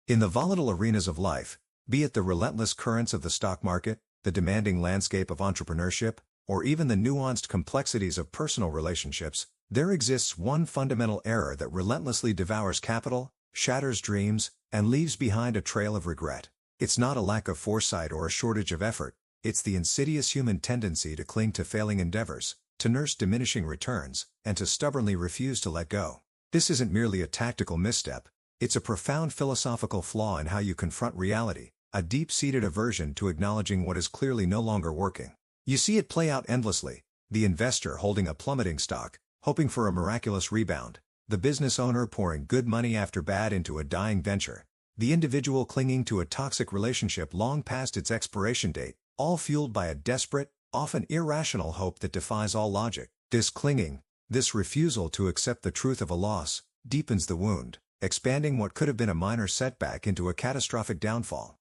In the volatile arenas of life, be it the relentless currents of the stock market, the demanding landscape of entrepreneurship, or even the nuanced complexities of personal relationships, there exists one fundamental error that relentlessly devours capital, shatters dreams, and leaves behind a trail of regret. It's not a lack of foresight or a shortage of effort, it's the insidious human tendency to cling to failing endeavors, to nurse diminishing returns, and to stubbornly refuse to let go. This isn't merely a tactical misstep, it's a profound philosophical flaw in how you confront reality, a deep-seated aversion to acknowledging what is clearly no longer working. You see it play out endlessly: the investor holding a plummeting stock, hoping for a miraculous rebound; the business owner pouring good money after bad into a dying venture; the individual clinging to a toxic relationship long past its expiration date, all fueled by a desperate, often irrational hope that defies all logic. This clinging, this refusal to accept the truth of a loss, deepens the wound, expanding what could have been a minor setback into a catastrophic downfall.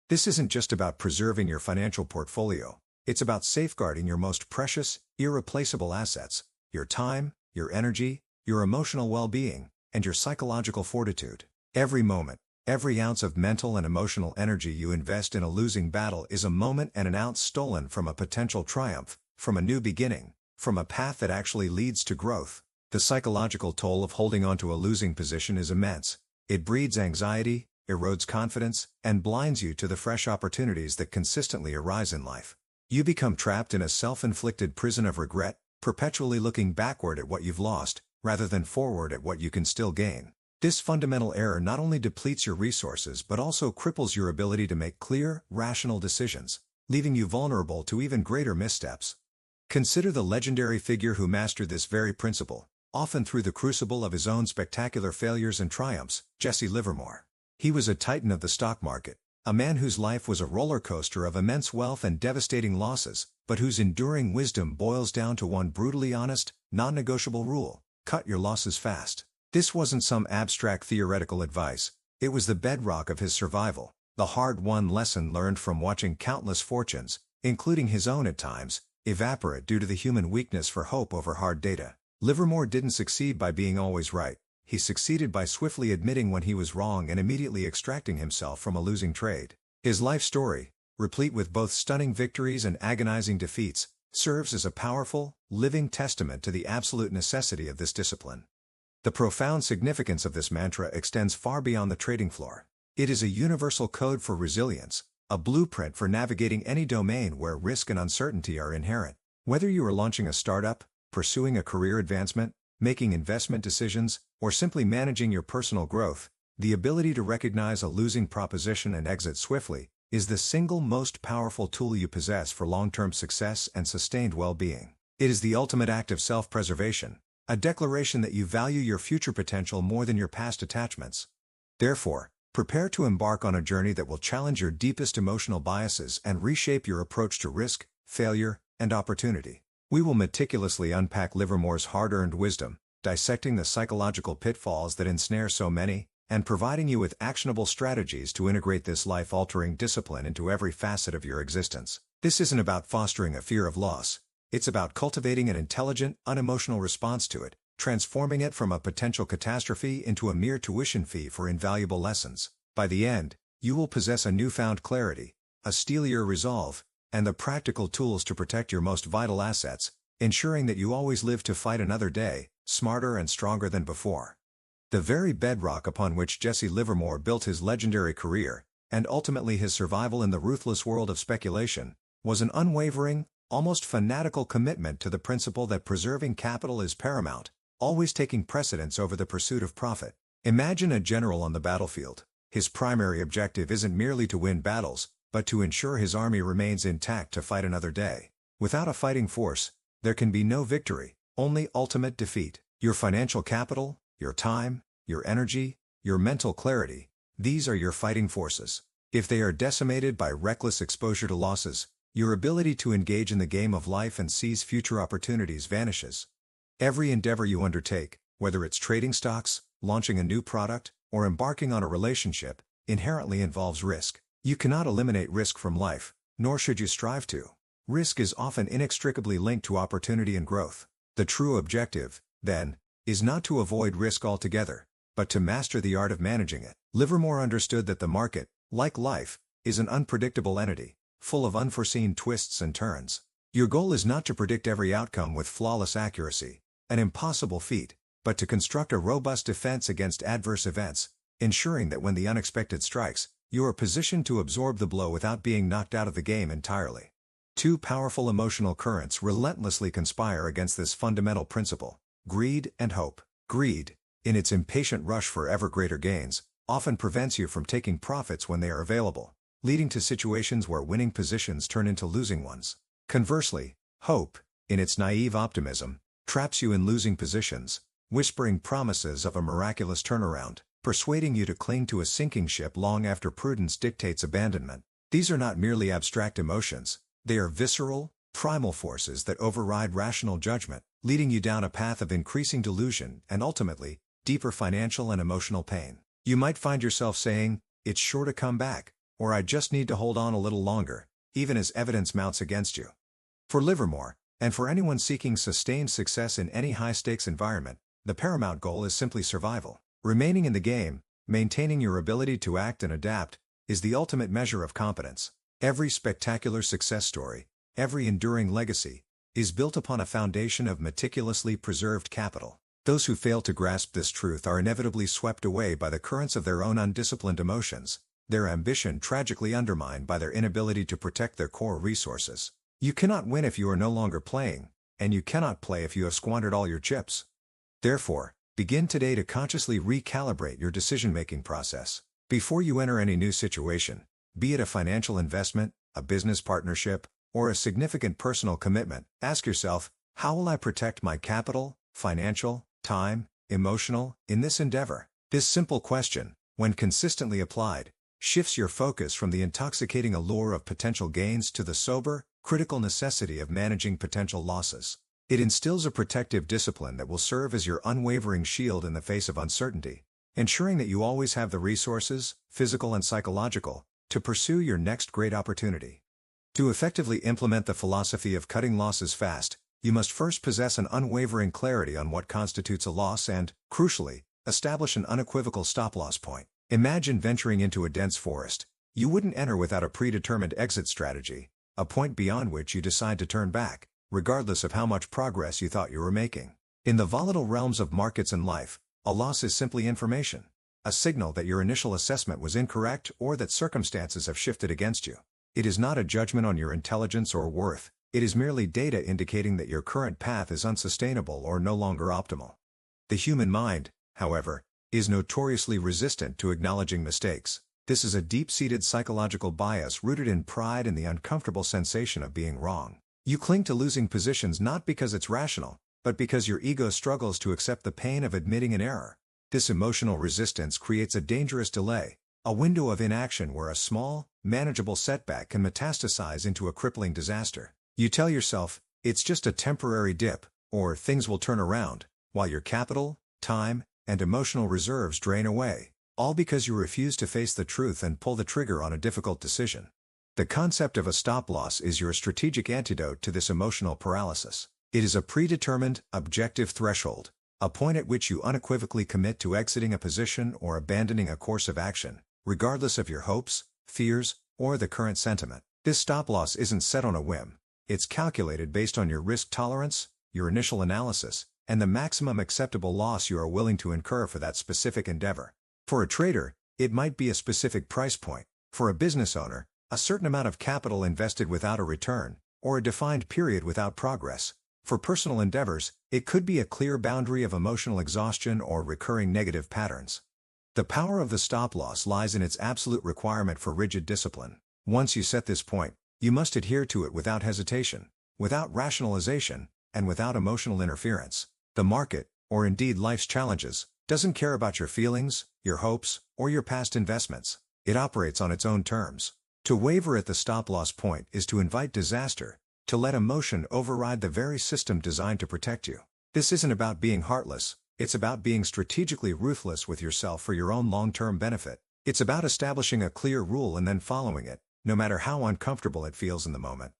This isn't just about preserving your financial portfolio, it's about safeguarding your most precious, irreplaceable assets: your time, your energy, your emotional well-being, and your psychological fortitude. Every moment, every ounce of mental and emotional energy you invest in a losing battle is a moment and an ounce stolen from a potential triumph, from a new beginning, from a path that actually leads to growth. The psychological toll of holding on to a losing position is immense. It breeds anxiety, erodes confidence, and blinds you to the fresh opportunities that consistently arise in life. You become trapped in a self-inflicted prison of regret, perpetually looking backward at what you've lost, rather than forward at what you can still gain. This fundamental error not only depletes your resources but also cripples your ability to make clear, rational decisions, leaving you vulnerable to even greater missteps. Consider the legendary figure who mastered this very principle, often through the crucible of his own spectacular failures and triumphs: Jesse Livermore. He was a titan of the stock market, a man whose life was a roller coaster of immense wealth and devastating losses, but whose enduring wisdom boils down to one brutally honest, non-negotiable rule: cut your losses fast. This wasn't some abstract theoretical advice, it was the bedrock of his survival, the hard-won lesson learned from watching countless fortunes, including his own at times, evaporate due to the human weakness for hope over hard data. Livermore didn't succeed by being always right, he succeeded by swiftly admitting when he was wrong and immediately extracting himself from a losing trade. His life story, replete with both stunning victories and agonizing defeats, serves as a powerful, living testament to the absolute necessity of this discipline. The profound significance of this mantra extends far beyond the trading floor. It is a universal code for resilience, a blueprint for navigating any domain where risk and uncertainty are inherent. Whether you are launching a startup, pursuing a career advancement, making investment decisions, or simply managing your personal growth, the ability to recognize a losing proposition and exit swiftly is the single most powerful tool you possess for long-term success and sustained well-being. It is the ultimate act of self-preservation, a declaration that you value your future potential more than your past attachments. Therefore, prepare to embark on a journey that will challenge your deepest emotional biases and reshape your approach to risk, failure, and opportunity. We will meticulously unpack Livermore's hard-earned wisdom, dissecting the psychological pitfalls that ensnare so many, and providing you with actionable strategies to integrate this life-altering discipline into every facet of your existence. This isn't about fostering a fear of loss. It's about cultivating an intelligent, unemotional response to it, transforming it from a potential catastrophe into a mere tuition fee for invaluable lessons. By the end, you will possess a newfound clarity, a steelier resolve, and the practical tools to protect your most vital assets, ensuring that you always live to fight another day, smarter and stronger than before. The very bedrock upon which Jesse Livermore built his legendary career, and ultimately his survival in the ruthless world of speculation, was an unwavering, almost fanatical commitment to the principle that preserving capital is paramount, always taking precedence over the pursuit of profit. Imagine a general on the battlefield. His primary objective isn't merely to win battles, but to ensure his army remains intact to fight another day. Without a fighting force, there can be no victory, only ultimate defeat. Your financial capital, your time, your energy, your mental clarity, these are your fighting forces. If they are decimated by reckless exposure to losses, your ability to engage in the game of life and seize future opportunities vanishes. Every endeavor you undertake, whether it's trading stocks, launching a new product, or embarking on a relationship, inherently involves risk. You cannot eliminate risk from life, nor should you strive to. Risk is often inextricably linked to opportunity and growth. The true objective, then, is not to avoid risk altogether, but to master the art of managing it. Livermore understood that the market, like life, is an unpredictable entity, full of unforeseen twists and turns. Your goal is not to predict every outcome with flawless accuracy, an impossible feat, but to construct a robust defense against adverse events, ensuring that when the unexpected strikes, you are positioned to absorb the blow without being knocked out of the game entirely. Two powerful emotional currents relentlessly conspire against this fundamental principle: greed and hope. Greed, in its impatient rush for ever greater gains, often prevents you from taking profits when they are available, leading to situations where winning positions turn into losing ones. Conversely, hope, in its naive optimism, traps you in losing positions, whispering promises of a miraculous turnaround, persuading you to cling to a sinking ship long after prudence dictates abandonment. These are not merely abstract emotions, they are visceral, primal forces that override rational judgment, leading you down a path of increasing delusion and ultimately, deeper financial and emotional pain. You might find yourself saying, "It's sure to come back," or "I just need to hold on a little longer," even as evidence mounts against you. For Livermore, and for anyone seeking sustained success in any high-stakes environment, the paramount goal is simply survival. Remaining in the game, maintaining your ability to act and adapt, is the ultimate measure of competence. Every spectacular success story, every enduring legacy, is built upon a foundation of meticulously preserved capital. Those who fail to grasp this truth are inevitably swept away by the currents of their own undisciplined emotions, their ambition tragically undermined by their inability to protect their core resources. You cannot win if you are no longer playing, and you cannot play if you have squandered all your chips. Therefore, begin today to consciously recalibrate your decision-making process. Before you enter any new situation, be it a financial investment, a business partnership, or a significant personal commitment, ask yourself, how will I protect my capital, financial, time, emotional, in this endeavor? This simple question, when consistently applied, shifts your focus from the intoxicating allure of potential gains to the sober, critical necessity of managing potential losses. It instills a protective discipline that will serve as your unwavering shield in the face of uncertainty, ensuring that you always have the resources, physical and psychological, to pursue your next great opportunity. To effectively implement the philosophy of cutting losses fast, you must first possess an unwavering clarity on what constitutes a loss and, crucially, establish an unequivocal stop-loss point. Imagine venturing into a dense forest. You wouldn't enter without a predetermined exit strategy, a point beyond which you decide to turn back, regardless of how much progress you thought you were making. In the volatile realms of markets and life, a loss is simply information, a signal that your initial assessment was incorrect or that circumstances have shifted against you. It is not a judgment on your intelligence or worth, it is merely data indicating that your current path is unsustainable or no longer optimal. The human mind, however, is notoriously resistant to acknowledging mistakes. This is a deep-seated psychological bias rooted in pride and the uncomfortable sensation of being wrong. You cling to losing positions not because it's rational, but because your ego struggles to accept the pain of admitting an error. This emotional resistance creates a dangerous delay, a window of inaction where a small, manageable setback can metastasize into a crippling disaster. You tell yourself, "It's just a temporary dip," or "things will turn around," while your capital, time, and emotional reserves drain away, all because you refuse to face the truth and pull the trigger on a difficult decision. The concept of a stop-loss is your strategic antidote to this emotional paralysis. It is a predetermined, objective threshold, a point at which you unequivocally commit to exiting a position or abandoning a course of action, regardless of your hopes, fears, or the current sentiment. This stop-loss isn't set on a whim. It's calculated based on your risk tolerance, your initial analysis, and the maximum acceptable loss you are willing to incur for that specific endeavor. For a trader, it might be a specific price point. For a business owner, a certain amount of capital invested without a return, or a defined period without progress. For personal endeavors, it could be a clear boundary of emotional exhaustion or recurring negative patterns. The power of the stop-loss lies in its absolute requirement for rigid discipline. Once you set this point, you must adhere to it without hesitation, without rationalization, and without emotional interference. The market, or indeed life's challenges, doesn't care about your feelings, your hopes, or your past investments. It operates on its own terms. To waver at the stop-loss point is to invite disaster, to let emotion override the very system designed to protect you. This isn't about being heartless, it's about being strategically ruthless with yourself for your own long-term benefit. It's about establishing a clear rule and then following it, no matter how uncomfortable it feels in the moment.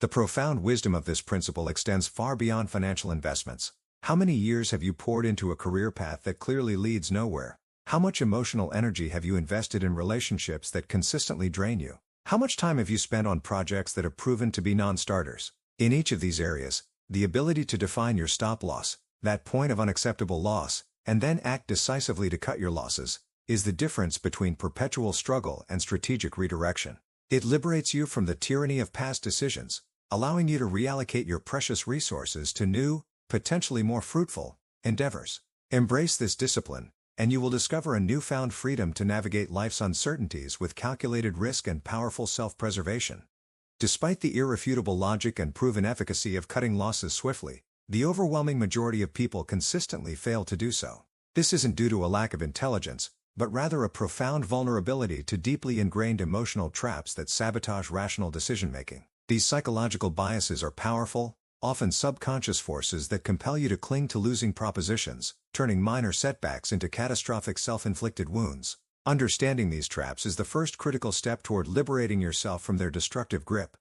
The profound wisdom of this principle extends far beyond financial investments. How many years have you poured into a career path that clearly leads nowhere? How much emotional energy have you invested in relationships that consistently drain you? How much time have you spent on projects that have proven to be non-starters? In each of these areas, the ability to define your stop-loss, that point of unacceptable loss, and then act decisively to cut your losses, is the difference between perpetual struggle and strategic redirection. It liberates you from the tyranny of past decisions, allowing you to reallocate your precious resources to new, potentially more fruitful, endeavors. Embrace this discipline, and you will discover a newfound freedom to navigate life's uncertainties with calculated risk and powerful self-preservation. Despite the irrefutable logic and proven efficacy of cutting losses swiftly, the overwhelming majority of people consistently fail to do so. This isn't due to a lack of intelligence, but rather a profound vulnerability to deeply ingrained emotional traps that sabotage rational decision-making. These psychological biases are powerful, often subconscious forces that compel you to cling to losing propositions, turning minor setbacks into catastrophic self-inflicted wounds. Understanding these traps is the first critical step toward liberating yourself from their destructive grip.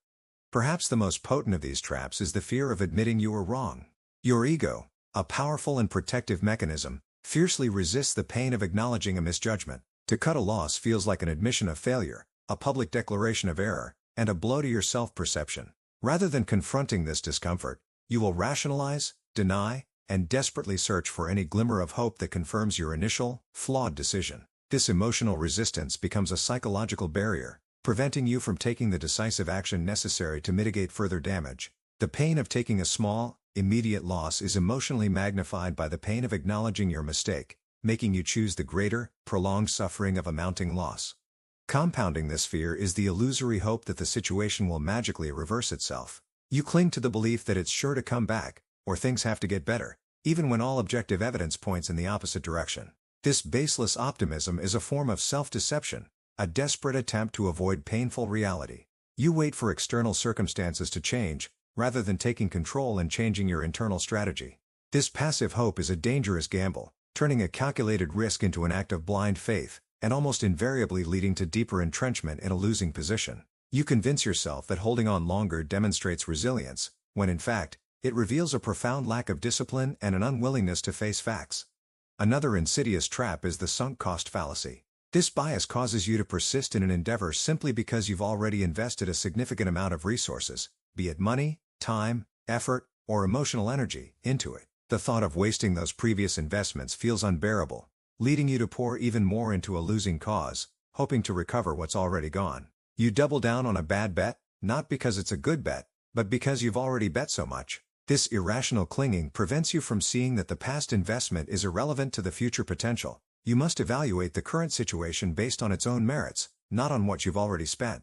Perhaps the most potent of these traps is the fear of admitting you were wrong. Your ego, a powerful and protective mechanism, fiercely resists the pain of acknowledging a misjudgment. To cut a loss feels like an admission of failure, a public declaration of error, and a blow to your self-perception. Rather than confronting this discomfort, you will rationalize, deny, and desperately search for any glimmer of hope that confirms your initial, flawed decision. This emotional resistance becomes a psychological barrier, preventing you from taking the decisive action necessary to mitigate further damage. The pain of taking a small, immediate loss is emotionally magnified by the pain of acknowledging your mistake, making you choose the greater, prolonged suffering of a mounting loss. Compounding this fear is the illusory hope that the situation will magically reverse itself. You cling to the belief that it's sure to come back, or things have to get better, even when all objective evidence points in the opposite direction. This baseless optimism is a form of self-deception, a desperate attempt to avoid painful reality. You wait for external circumstances to change, rather than taking control and changing your internal strategy. This passive hope is a dangerous gamble, turning a calculated risk into an act of blind faith, and almost invariably leading to deeper entrenchment in a losing position. You convince yourself that holding on longer demonstrates resilience, when in fact, it reveals a profound lack of discipline and an unwillingness to face facts. Another insidious trap is the sunk cost fallacy. This bias causes you to persist in an endeavor simply because you've already invested a significant amount of resources, be it money, time, effort, or emotional energy, into it. The thought of wasting those previous investments feels unbearable, leading you to pour even more into a losing cause, hoping to recover what's already gone. You double down on a bad bet, not because it's a good bet, but because you've already bet so much. This irrational clinging prevents you from seeing that the past investment is irrelevant to the future potential. You must evaluate the current situation based on its own merits, not on what you've already spent.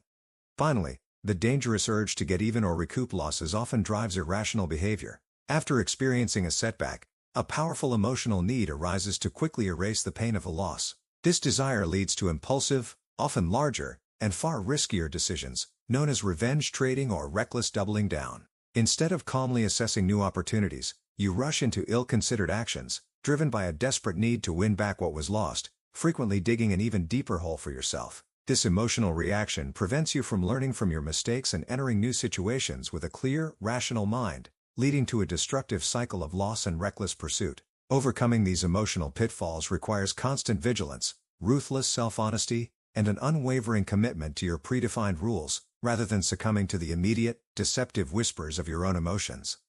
Finally, the dangerous urge to get even or recoup losses often drives irrational behavior. After experiencing a setback, a powerful emotional need arises to quickly erase the pain of a loss. This desire leads to impulsive, often larger, and far riskier decisions, known as revenge trading or reckless doubling down. Instead of calmly assessing new opportunities, you rush into ill-considered actions, driven by a desperate need to win back what was lost, frequently digging an even deeper hole for yourself. This emotional reaction prevents you from learning from your mistakes and entering new situations with a clear, rational mind, leading to a destructive cycle of loss and reckless pursuit. Overcoming these emotional pitfalls requires constant vigilance, ruthless self-honesty, and an unwavering commitment to your predefined rules, rather than succumbing to the immediate, deceptive whispers of your own emotions.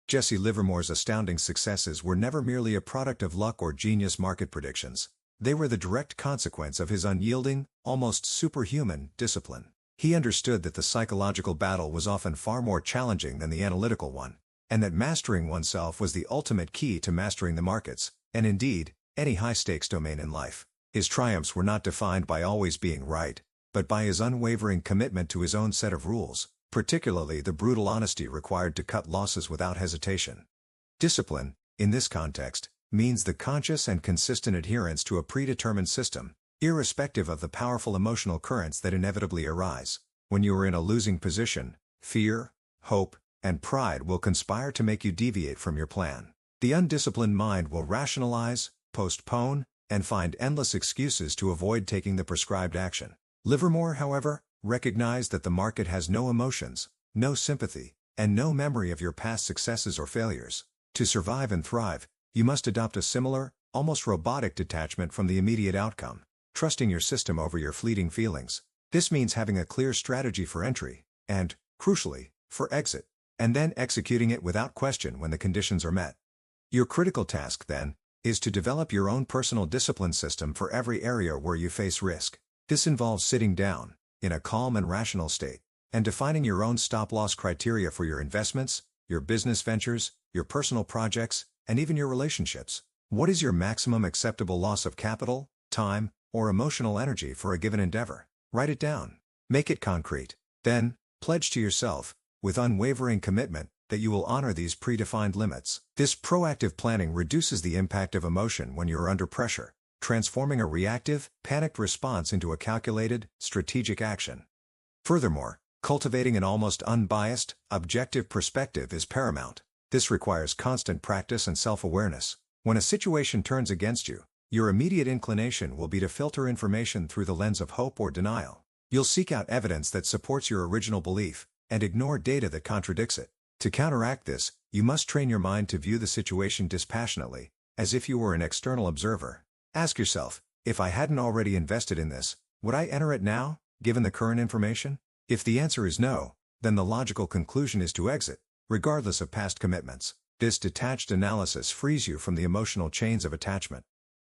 Jesse Livermore's astounding successes were never merely a product of luck or genius market predictions. They were the direct consequence of his unyielding, almost superhuman, discipline. He understood that the psychological battle was often far more challenging than the analytical one, and that mastering oneself was the ultimate key to mastering the markets, and indeed, any high-stakes domain in life. His triumphs were not defined by always being right, but by his unwavering commitment to his own set of rules, particularly the brutal honesty required to cut losses without hesitation. Discipline, in this context, means the conscious and consistent adherence to a predetermined system, irrespective of the powerful emotional currents that inevitably arise. When you are in a losing position, fear, hope, and pride will conspire to make you deviate from your plan. The undisciplined mind will rationalize, postpone, and find endless excuses to avoid taking the prescribed action. Livermore, however, recognized that the market has no emotions, no sympathy, and no memory of your past successes or failures. To survive and thrive, you must adopt a similar, almost robotic detachment from the immediate outcome, trusting your system over your fleeting feelings. This means having a clear strategy for entry, and, crucially, for exit, and then executing it without question when the conditions are met. Your critical task, then, is to develop your own personal discipline system for every area where you face risk. This involves sitting down, in a calm and rational state, and defining your own stop-loss criteria for your investments, your business ventures, your personal projects, and even your relationships. What is your maximum acceptable loss of capital, time, or emotional energy for a given endeavor? Write it down. Make it concrete. Then, pledge to yourself, with unwavering commitment, that you will honor these predefined limits. This proactive planning reduces the impact of emotion when you are under pressure, transforming a reactive, panicked response into a calculated, strategic action. Furthermore, cultivating an almost unbiased, objective perspective is paramount. This requires constant practice and self-awareness. When a situation turns against you, your immediate inclination will be to filter information through the lens of hope or denial. You'll seek out evidence that supports your original belief, and ignore data that contradicts it. To counteract this, you must train your mind to view the situation dispassionately, as if you were an external observer. Ask yourself, if I hadn't already invested in this, would I enter it now, given the current information? If the answer is no, then the logical conclusion is to exit, regardless of past commitments. This detached analysis frees you from the emotional chains of attachment.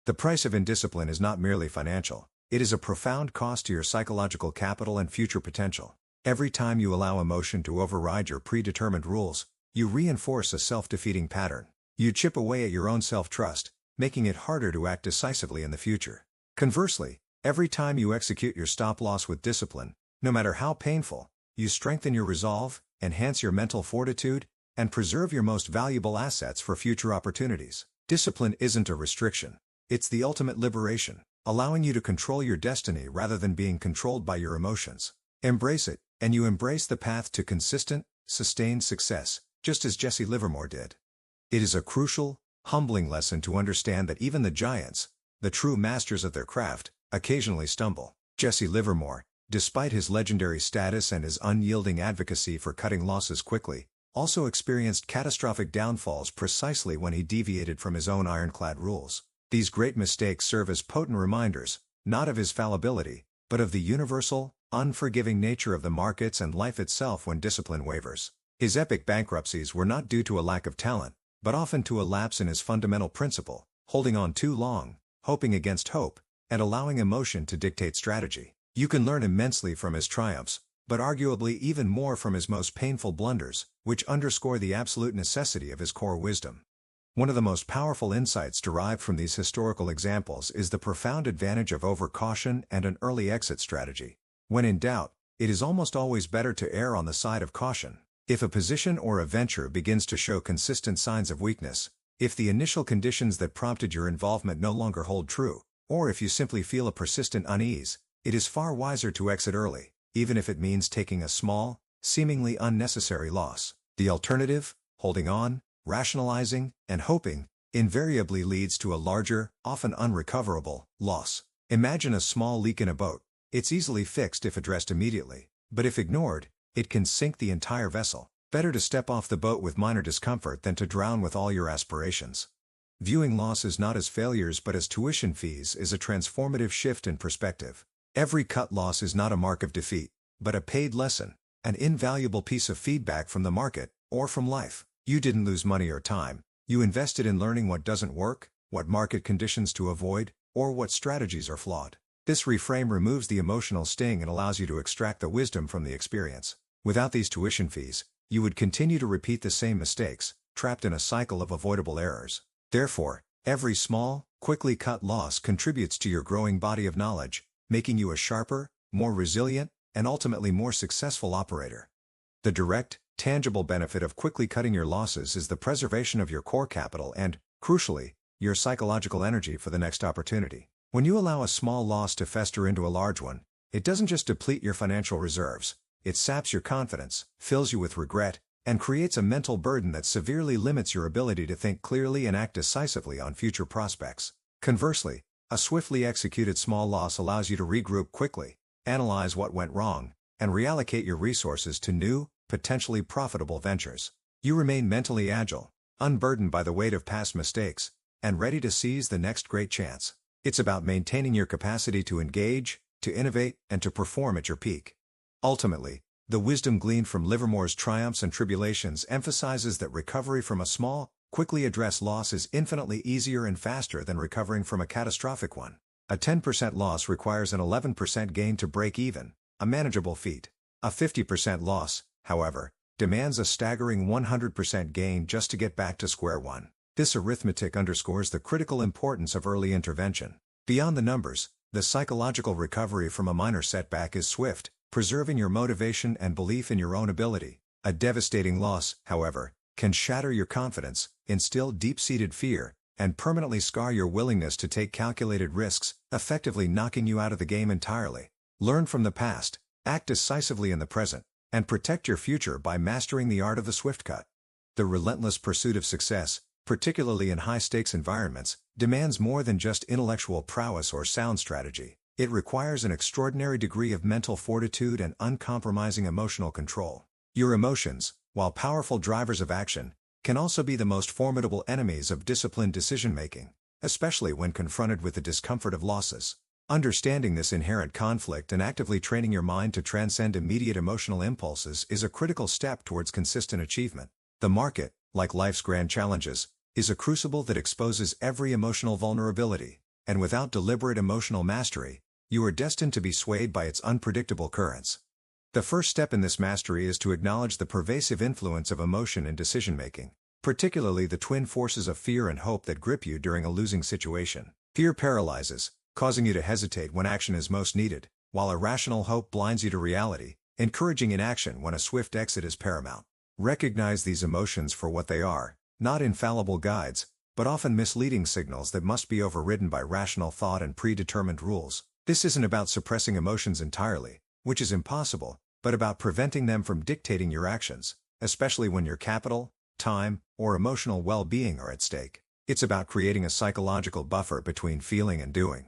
The price of indiscipline is not merely financial, it is a profound cost to your psychological capital and future potential. Every time you allow emotion to override your predetermined rules, you reinforce a self-defeating pattern. You chip away at your own self-trust, making it harder to act decisively in the future. Conversely, every time you execute your stop-loss with discipline, no matter how painful, you strengthen your resolve, enhance your mental fortitude, and preserve your most valuable assets for future opportunities. Discipline isn't a restriction. It's the ultimate liberation, allowing you to control your destiny rather than being controlled by your emotions. Embrace it, and you embrace the path to consistent, sustained success, just as Jesse Livermore did. It is a crucial, humbling lesson to understand that even the giants, the true masters of their craft, occasionally stumble. Jesse Livermore, despite his legendary status and his unyielding advocacy for cutting losses quickly, also experienced catastrophic downfalls precisely when he deviated from his own ironclad rules. These great mistakes serve as potent reminders, not of his fallibility, but of the universal, unforgiving nature of the markets and life itself when discipline wavers. His epic bankruptcies were not due to a lack of talent, but often to a lapse in his fundamental principle, holding on too long, hoping against hope, and allowing emotion to dictate strategy. You can learn immensely from his triumphs, but arguably even more from his most painful blunders, which underscore the absolute necessity of his core wisdom. One of the most powerful insights derived from these historical examples is the profound advantage of overcaution and an early exit strategy. When in doubt, it is almost always better to err on the side of caution. If a position or a venture begins to show consistent signs of weakness, if the initial conditions that prompted your involvement no longer hold true, or if you simply feel a persistent unease, it is far wiser to exit early, even if it means taking a small, seemingly unnecessary loss. The alternative, holding on, rationalizing, and hoping, invariably leads to a larger, often unrecoverable, loss. Imagine a small leak in a boat. It's easily fixed if addressed immediately, but if ignored, it can sink the entire vessel. Better to step off the boat with minor discomfort than to drown with all your aspirations. Viewing losses not as failures but as tuition fees is a transformative shift in perspective. Every cut loss is not a mark of defeat, but a paid lesson, an invaluable piece of feedback from the market, or from life. You didn't lose money or time, you invested in learning what doesn't work, what market conditions to avoid, or what strategies are flawed. This reframe removes the emotional sting and allows you to extract the wisdom from the experience. Without these tuition fees, you would continue to repeat the same mistakes, trapped in a cycle of avoidable errors. Therefore, every small, quickly cut loss contributes to your growing body of knowledge, making you a sharper, more resilient, and ultimately more successful operator. The direct, tangible benefit of quickly cutting your losses is the preservation of your core capital and, crucially, your psychological energy for the next opportunity. When you allow a small loss to fester into a large one, it doesn't just deplete your financial reserves, it saps your confidence, fills you with regret, and creates a mental burden that severely limits your ability to think clearly and act decisively on future prospects. Conversely, a swiftly executed small loss allows you to regroup quickly, analyze what went wrong, and reallocate your resources to new, potentially profitable ventures. You remain mentally agile, unburdened by the weight of past mistakes, and ready to seize the next great chance. It's about maintaining your capacity to engage, to innovate, and to perform at your peak. Ultimately, the wisdom gleaned from Livermore's triumphs and tribulations emphasizes that recovery from a small, quickly addressed loss is infinitely easier and faster than recovering from a catastrophic one. A 10% loss requires an 11% gain to break even, a manageable feat. A 50% loss, however, demands a staggering 100% gain just to get back to square one. This arithmetic underscores the critical importance of early intervention. Beyond the numbers, the psychological recovery from a minor setback is swift, preserving your motivation and belief in your own ability. A devastating loss, however, can shatter your confidence, instill deep-seated fear, and permanently scar your willingness to take calculated risks, effectively knocking you out of the game entirely. Learn from the past, act decisively in the present, and protect your future by mastering the art of the swift cut. The relentless pursuit of success, particularly in high-stakes environments, demands more than just intellectual prowess or sound strategy. It requires an extraordinary degree of mental fortitude and uncompromising emotional control. Your emotions, while powerful drivers of action, can also be the most formidable enemies of disciplined decision-making, especially when confronted with the discomfort of losses. Understanding this inherent conflict and actively training your mind to transcend immediate emotional impulses is a critical step towards consistent achievement. The market, like life's grand challenges, is a crucible that exposes every emotional vulnerability, and without deliberate emotional mastery, you are destined to be swayed by its unpredictable currents. The first step in this mastery is to acknowledge the pervasive influence of emotion in decision-making, particularly the twin forces of fear and hope that grip you during a losing situation. Fear paralyzes, causing you to hesitate when action is most needed, while irrational hope blinds you to reality, encouraging inaction when a swift exit is paramount. Recognize these emotions for what they are, not infallible guides, but often misleading signals that must be overridden by rational thought and predetermined rules. This isn't about suppressing emotions entirely, which is impossible, but about preventing them from dictating your actions, especially when your capital, time, or emotional well-being are at stake. It's about creating a psychological buffer between feeling and doing.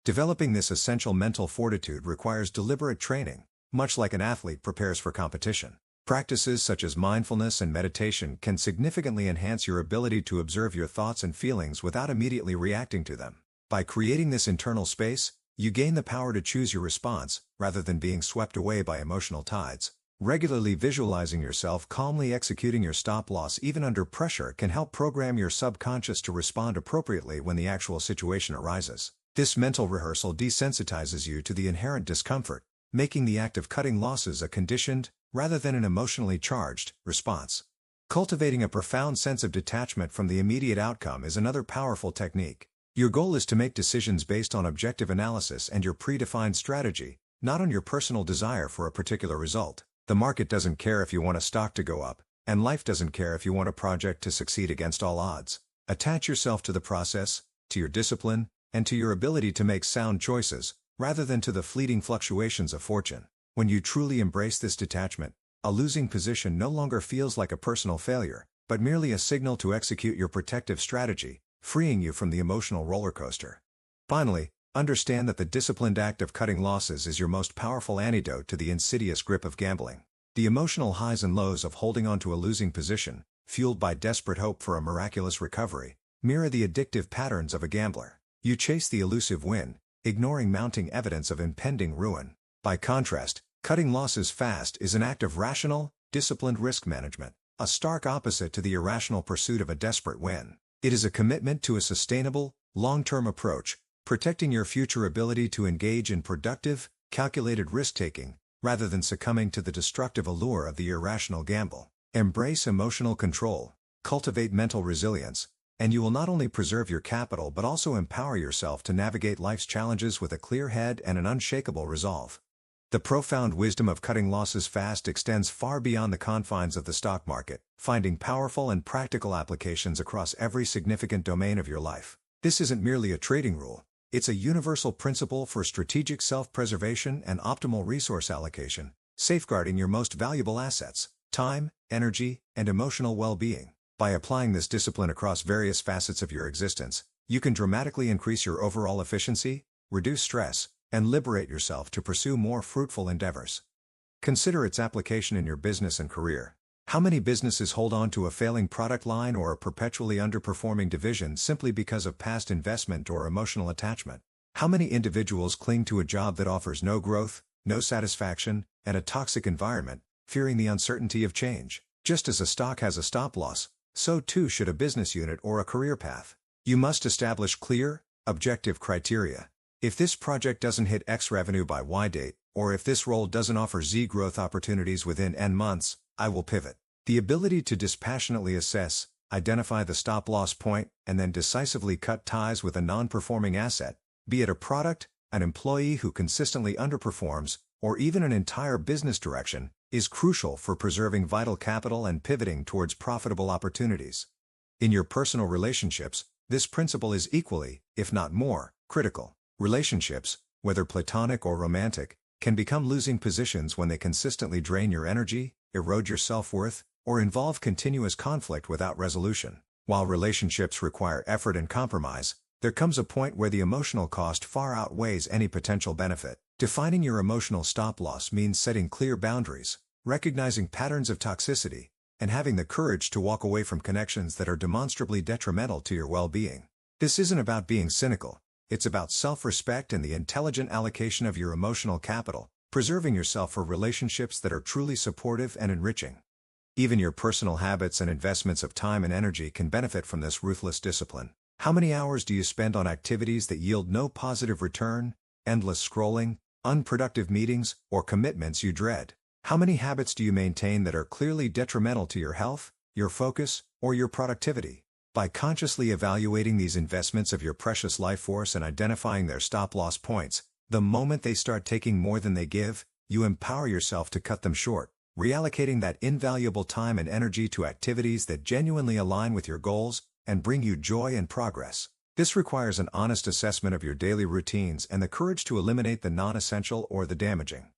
Developing this essential mental fortitude requires deliberate training, much like an athlete prepares for competition. Practices such as mindfulness and meditation can significantly enhance your ability to observe your thoughts and feelings without immediately reacting to them. By creating this internal space, you gain the power to choose your response, rather than being swept away by emotional tides. Regularly visualizing yourself calmly executing your stop-loss even under pressure can help program your subconscious to respond appropriately when the actual situation arises. This mental rehearsal desensitizes you to the inherent discomfort, making the act of cutting losses a conditioned, rather than an emotionally charged, response. Cultivating a profound sense of detachment from the immediate outcome is another powerful technique. Your goal is to make decisions based on objective analysis and your predefined strategy, not on your personal desire for a particular result. The market doesn't care if you want a stock to go up, and life doesn't care if you want a project to succeed against all odds. Attach yourself to the process, to your discipline, and to your ability to make sound choices, rather than to the fleeting fluctuations of fortune. When you truly embrace this detachment, a losing position no longer feels like a personal failure, but merely a signal to execute your protective strategy, freeing you from the emotional roller coaster. Finally, understand that the disciplined act of cutting losses is your most powerful antidote to the insidious grip of gambling. The emotional highs and lows of holding on to a losing position, fueled by desperate hope for a miraculous recovery, mirror the addictive patterns of a gambler. You chase the elusive win, ignoring mounting evidence of impending ruin. By contrast, cutting losses fast is an act of rational, disciplined risk management, a stark opposite to the irrational pursuit of a desperate win. It is a commitment to a sustainable, long-term approach, protecting your future ability to engage in productive, calculated risk-taking, rather than succumbing to the destructive allure of the irrational gamble. Embrace emotional control, cultivate mental resilience, and you will not only preserve your capital but also empower yourself to navigate life's challenges with a clear head and an unshakable resolve. The profound wisdom of cutting losses fast extends far beyond the confines of the stock market, finding powerful and practical applications across every significant domain of your life. This isn't merely a trading rule, it's a universal principle for strategic self-preservation and optimal resource allocation, safeguarding your most valuable assets, time, energy, and emotional well-being. By applying this discipline across various facets of your existence, you can dramatically increase your overall efficiency, reduce stress, and liberate yourself to pursue more fruitful endeavors. Consider its application in your business and career. How many businesses hold on to a failing product line or a perpetually underperforming division simply because of past investment or emotional attachment? How many individuals cling to a job that offers no growth, no satisfaction, and a toxic environment, fearing the uncertainty of change? Just as a stock has a stop loss, so too should a business unit or a career path. You must establish clear, objective criteria. If this project doesn't hit X revenue by Y date, or if this role doesn't offer Z growth opportunities within N months, I will pivot. The ability to dispassionately assess, identify the stop-loss point, and then decisively cut ties with a non-performing asset, be it a product, an employee who consistently underperforms, or even an entire business direction, is crucial for preserving vital capital and pivoting towards profitable opportunities. In your personal relationships, this principle is equally, if not more, critical. Relationships, whether platonic or romantic, can become losing positions when they consistently drain your energy, erode your self-worth, or involve continuous conflict without resolution. While relationships require effort and compromise, there comes a point where the emotional cost far outweighs any potential benefit. Defining your emotional stop-loss means setting clear boundaries, recognizing patterns of toxicity, and having the courage to walk away from connections that are demonstrably detrimental to your well-being. This isn't about being cynical. It's about self-respect and the intelligent allocation of your emotional capital, preserving yourself for relationships that are truly supportive and enriching. Even your personal habits and investments of time and energy can benefit from this ruthless discipline. How many hours do you spend on activities that yield no positive return, endless scrolling, unproductive meetings, or commitments you dread? How many habits do you maintain that are clearly detrimental to your health, your focus, or your productivity? By consciously evaluating these investments of your precious life force and identifying their stop-loss points, the moment they start taking more than they give, you empower yourself to cut them short, reallocating that invaluable time and energy to activities that genuinely align with your goals and bring you joy and progress. This requires an honest assessment of your daily routines and the courage to eliminate the non-essential or the damaging.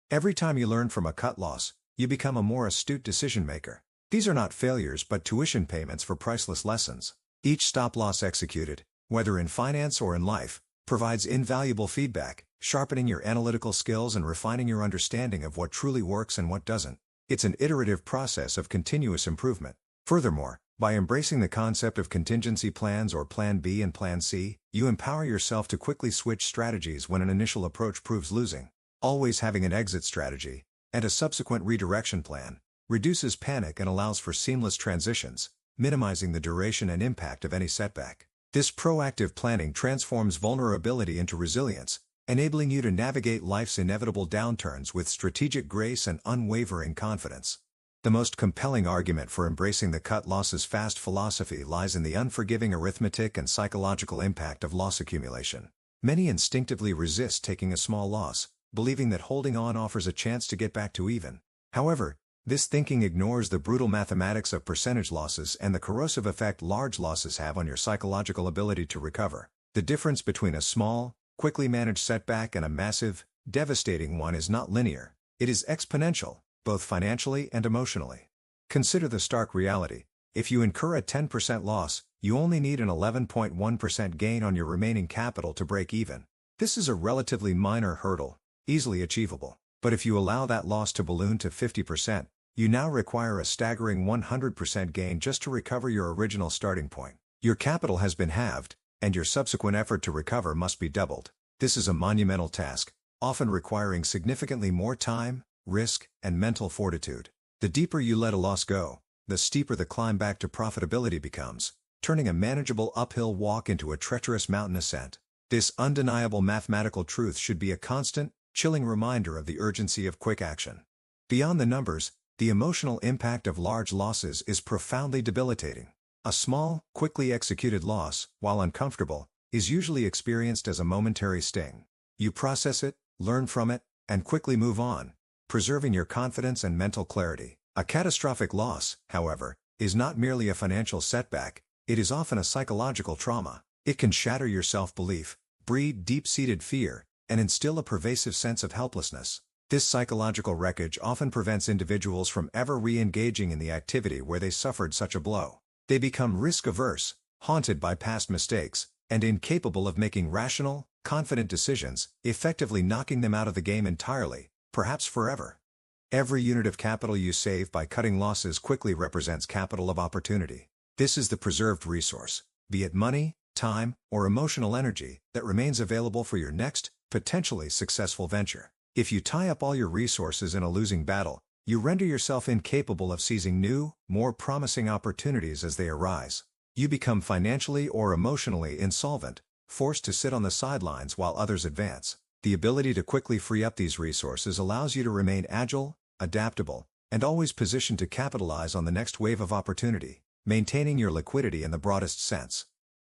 Every time you learn from a cut loss, you become a more astute decision-maker. These are not failures but tuition payments for priceless lessons. Each stop-loss executed, whether in finance or in life, provides invaluable feedback, sharpening your analytical skills and refining your understanding of what truly works and what doesn't. It's an iterative process of continuous improvement. Furthermore, by embracing the concept of contingency plans or Plan B and Plan C, you empower yourself to quickly switch strategies when an initial approach proves losing. Always having an exit strategy, and a subsequent redirection plan, reduces panic and allows for seamless transitions, minimizing the duration and impact of any setback. This proactive planning transforms vulnerability into resilience, enabling you to navigate life's inevitable downturns with strategic grace and unwavering confidence. The most compelling argument for embracing the cut losses fast philosophy lies in the unforgiving arithmetic and psychological impact of loss accumulation. Many instinctively resist taking a small loss, believing that holding on offers a chance to get back to even. However, this thinking ignores the brutal mathematics of percentage losses and the corrosive effect large losses have on your psychological ability to recover. The difference between a small, quickly managed setback and a massive, devastating one is not linear. It is exponential, both financially and emotionally. Consider the stark reality. If you incur a 10% loss, you only need an 11.1% gain on your remaining capital to break even. This is a relatively minor hurdle, easily achievable. But if you allow that loss to balloon to 50%, you now require a staggering 100% gain just to recover your original starting point. Your capital has been halved, and your subsequent effort to recover must be doubled. This is a monumental task, often requiring significantly more time, risk, and mental fortitude. The deeper you let a loss go, the steeper the climb back to profitability becomes, turning a manageable uphill walk into a treacherous mountain ascent. This undeniable mathematical truth should be a constant, chilling reminder of the urgency of quick action. Beyond the numbers, the emotional impact of large losses is profoundly debilitating. A small, quickly executed loss, while uncomfortable, is usually experienced as a momentary sting. You process it, learn from it, and quickly move on, preserving your confidence and mental clarity. A catastrophic loss, however, is not merely a financial setback, it is often a psychological trauma. It can shatter your self-belief, breed deep-seated fear, and instill a pervasive sense of helplessness. This psychological wreckage often prevents individuals from ever re-engaging in the activity where they suffered such a blow. They become risk-averse, haunted by past mistakes, and incapable of making rational, confident decisions, effectively knocking them out of the game entirely, perhaps forever. Every unit of capital you save by cutting losses quickly represents capital of opportunity. This is the preserved resource, be it money, time, or emotional energy, that remains available for your next, potentially successful venture. If you tie up all your resources in a losing battle, you render yourself incapable of seizing new, more promising opportunities as they arise. You become financially or emotionally insolvent, forced to sit on the sidelines while others advance. The ability to quickly free up these resources allows you to remain agile, adaptable, and always positioned to capitalize on the next wave of opportunity, maintaining your liquidity in the broadest sense.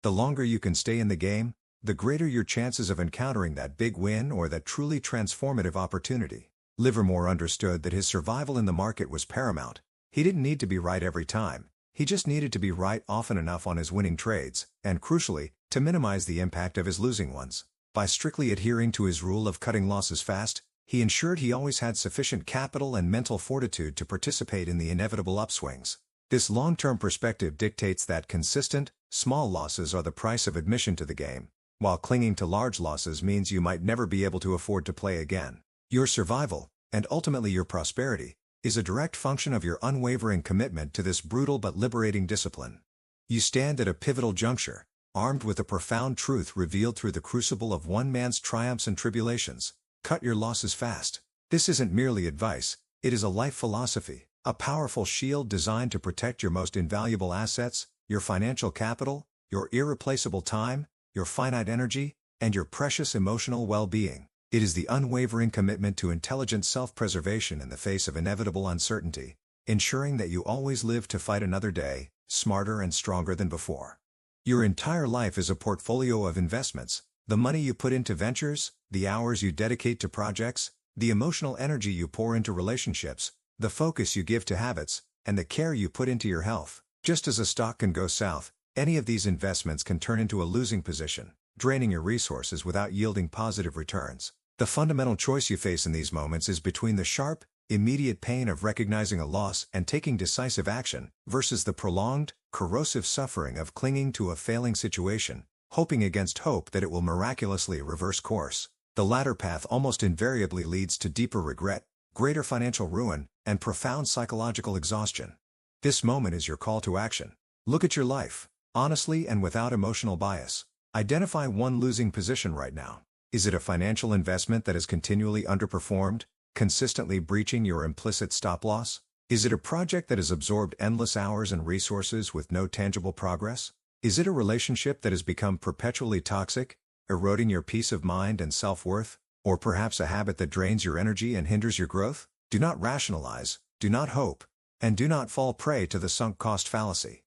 The longer you can stay in the game, the greater your chances of encountering that big win or that truly transformative opportunity. Livermore understood that his survival in the market was paramount. He didn't need to be right every time. He just needed to be right often enough on his winning trades, and crucially, to minimize the impact of his losing ones. By strictly adhering to his rule of cutting losses fast, he ensured he always had sufficient capital and mental fortitude to participate in the inevitable upswings. This long-term perspective dictates that consistent, small losses are the price of admission to the game, while clinging to large losses means you might never be able to afford to play again. Your survival, and ultimately your prosperity, is a direct function of your unwavering commitment to this brutal but liberating discipline. You stand at a pivotal juncture, armed with a profound truth revealed through the crucible of one man's triumphs and tribulations. Cut your losses fast. This isn't merely advice, it is a life philosophy, a powerful shield designed to protect your most invaluable assets, your financial capital, your irreplaceable time, your finite energy, and your precious emotional well-being. It is the unwavering commitment to intelligent self-preservation in the face of inevitable uncertainty, ensuring that you always live to fight another day, smarter and stronger than before. Your entire life is a portfolio of investments, the money you put into ventures, the hours you dedicate to projects, the emotional energy you pour into relationships, the focus you give to habits, and the care you put into your health. Just as a stock can go south, any of these investments can turn into a losing position, draining your resources without yielding positive returns. The fundamental choice you face in these moments is between the sharp, immediate pain of recognizing a loss and taking decisive action, versus the prolonged, corrosive suffering of clinging to a failing situation, hoping against hope that it will miraculously reverse course. The latter path almost invariably leads to deeper regret, greater financial ruin, and profound psychological exhaustion. This moment is your call to action. Look at your life, honestly and without emotional bias. Identify one losing position right now. Is it a financial investment that has continually underperformed, consistently breaching your implicit stop-loss? Is it a project that has absorbed endless hours and resources with no tangible progress? Is it a relationship that has become perpetually toxic, eroding your peace of mind and self-worth? Or perhaps a habit that drains your energy and hinders your growth? Do not rationalize, do not hope, and do not fall prey to the sunk cost fallacy.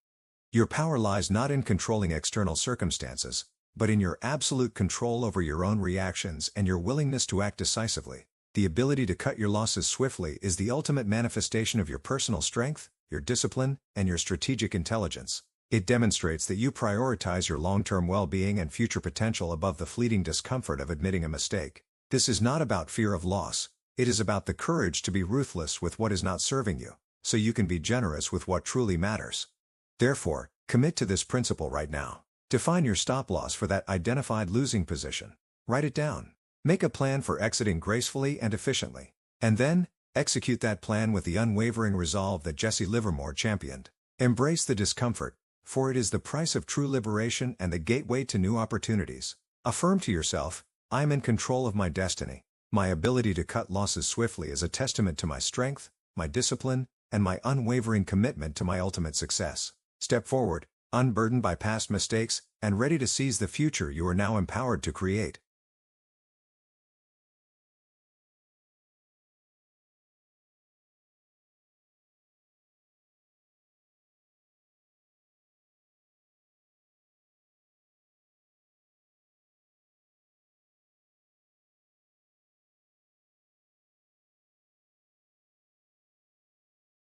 Your power lies not in controlling external circumstances, but in your absolute control over your own reactions and your willingness to act decisively. The ability to cut your losses swiftly is the ultimate manifestation of your personal strength, your discipline, and your strategic intelligence. It demonstrates that you prioritize your long-term well-being and future potential above the fleeting discomfort of admitting a mistake. This is not about fear of loss, it is about the courage to be ruthless with what is not serving you, so you can be generous with what truly matters. Therefore, commit to this principle right now. Define your stop-loss for that identified losing position. Write it down. Make a plan for exiting gracefully and efficiently. And then, execute that plan with the unwavering resolve that Jesse Livermore championed. Embrace the discomfort, for it is the price of true liberation and the gateway to new opportunities. Affirm to yourself, I am in control of my destiny. My ability to cut losses swiftly is a testament to my strength, my discipline, and my unwavering commitment to my ultimate success. Step forward, unburdened by past mistakes, and ready to seize the future you are now empowered to create.